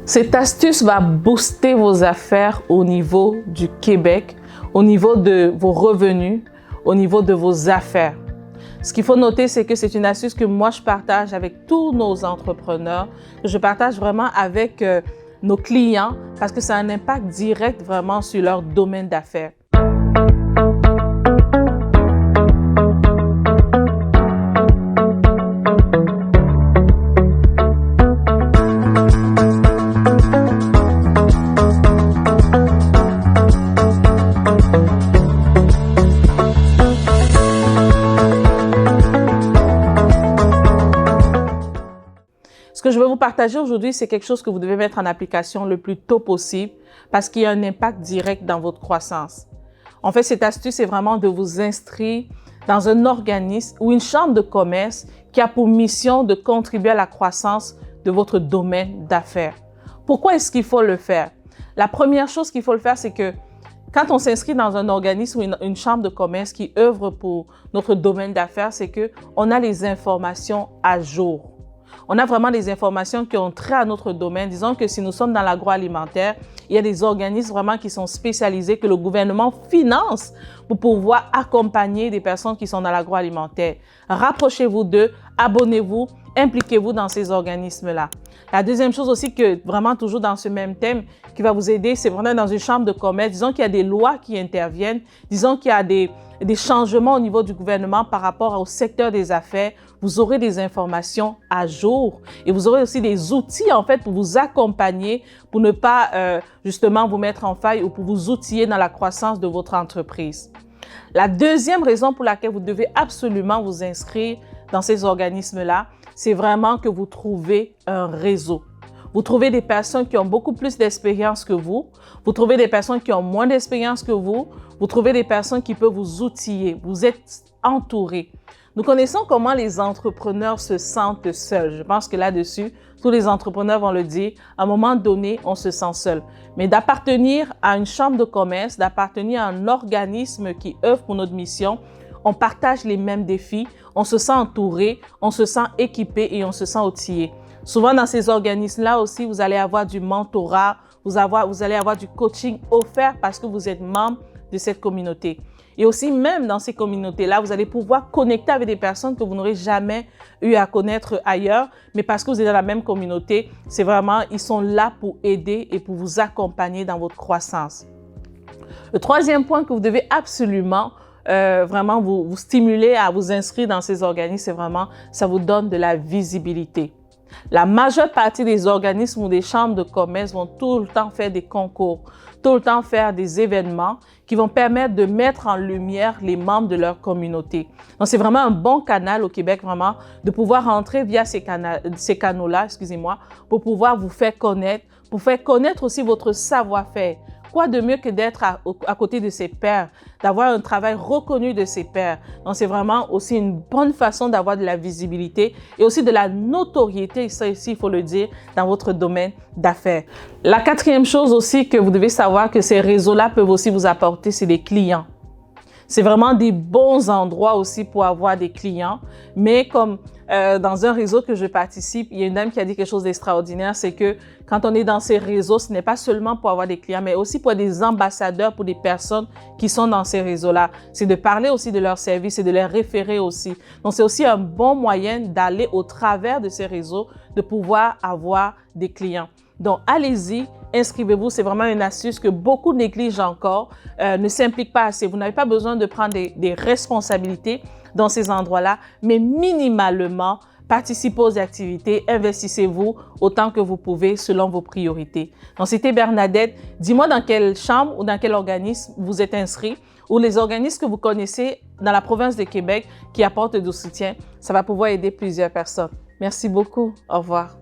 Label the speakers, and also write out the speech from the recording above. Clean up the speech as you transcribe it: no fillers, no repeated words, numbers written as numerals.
Speaker 1: Cette astuce va booster vos affaires au niveau du Québec, au niveau de vos revenus, au niveau de vos affaires. Ce qu'il faut noter, c'est que c'est une astuce que moi, je partage avec tous nos entrepreneurs, que je partage vraiment avec nos clients parce que ça a un impact direct vraiment sur leur domaine d'affaires. Ce que je vais vous partager aujourd'hui, c'est quelque chose que vous devez mettre en application le plus tôt possible parce qu'il y a un impact direct dans votre croissance. En fait, cette astuce est vraiment de vous inscrire dans un organisme ou une chambre de commerce qui a pour mission de contribuer à la croissance de votre domaine d'affaires. Pourquoi est-ce qu'il faut le faire? La première chose qu'il faut le faire, c'est que quand on s'inscrit dans un organisme ou une chambre de commerce qui œuvre pour notre domaine d'affaires, c'est qu'on a les informations à jour. On a vraiment des informations qui ont trait à notre domaine. Disons que si nous sommes dans l'agroalimentaire, il y a des organismes vraiment qui sont spécialisés, que le gouvernement finance pour pouvoir accompagner des personnes qui sont dans l'agroalimentaire. Rapprochez-vous d'eux, abonnez-vous, impliquez-vous dans ces organismes-là. La deuxième chose aussi, que vraiment toujours dans ce même thème, qui va vous aider, c'est vraiment dans une chambre de commerce. Disons qu'il y a des lois qui interviennent, disons qu'il y a des changements au niveau du gouvernement par rapport au secteur des affaires. Vous aurez des informations à jour et vous aurez aussi des outils en fait pour vous accompagner, pour ne pas justement vous mettre en faille ou pour vous outiller dans la croissance de votre entreprise. La deuxième raison pour laquelle vous devez absolument vous inscrire dans ces organismes-là, c'est vraiment que vous trouvez un réseau. Vous trouvez des personnes qui ont beaucoup plus d'expérience que vous. Vous trouvez des personnes qui ont moins d'expérience que vous. Vous trouvez des personnes qui peuvent vous outiller. Vous êtes entouré. Nous connaissons comment les entrepreneurs se sentent seuls. Je pense que là-dessus, tous les entrepreneurs vont le dire. À un moment donné, on se sent seul. Mais d'appartenir à une chambre de commerce, d'appartenir à un organisme qui œuvre pour notre mission, on partage les mêmes défis, on se sent entouré, on se sent équipé et on se sent outillé. Souvent, dans ces organismes-là aussi, vous allez avoir du mentorat, vous allez avoir du coaching offert parce que vous êtes membre de cette communauté. Et aussi, même dans ces communautés-là, vous allez pouvoir connecter avec des personnes que vous n'aurez jamais eu à connaître ailleurs, mais parce que vous êtes dans la même communauté, c'est vraiment, ils sont là pour aider et pour vous accompagner dans votre croissance. Le troisième point que vous devez absolument vraiment vous stimuler à vous inscrire dans ces organismes, c'est vraiment, ça vous donne de la visibilité. La majeure partie des organismes ou des chambres de commerce vont tout le temps faire des concours, tout le temps faire des événements qui vont permettre de mettre en lumière les membres de leur communauté. Donc, c'est vraiment un bon canal au Québec, vraiment, de pouvoir entrer via ces canaux-là, pour pouvoir vous faire connaître, pour faire connaître aussi votre savoir-faire. Quoi de mieux que d'être à côté de ses pairs, d'avoir un travail reconnu de ses pairs. Donc, c'est vraiment aussi une bonne façon d'avoir de la visibilité et aussi de la notoriété, ça ici, il faut le dire, dans votre domaine d'affaires. La quatrième chose aussi que vous devez savoir que ces réseaux-là peuvent aussi vous apporter, c'est des clients. C'est vraiment des bons endroits aussi pour avoir des clients. Mais comme dans un réseau que je participe, il y a une dame qui a dit quelque chose d'extraordinaire, c'est que quand on est dans ces réseaux, ce n'est pas seulement pour avoir des clients, mais aussi pour être des ambassadeurs pour des personnes qui sont dans ces réseaux-là. C'est de parler aussi de leurs services et de les référer aussi. Donc, c'est aussi un bon moyen d'aller au travers de ces réseaux, de pouvoir avoir des clients. Donc, allez-y, inscrivez-vous. C'est vraiment une astuce que beaucoup négligent encore, ne s'impliquent pas assez. Vous n'avez pas besoin de prendre des responsabilités dans ces endroits-là, mais minimalement, participez aux activités, investissez-vous autant que vous pouvez selon vos priorités. Donc, c'était Bernadette. Dis-moi dans quelle chambre ou dans quel organisme vous êtes inscrit ou les organismes que vous connaissez dans la province de Québec qui apportent du soutien. Ça va pouvoir aider plusieurs personnes. Merci beaucoup. Au revoir.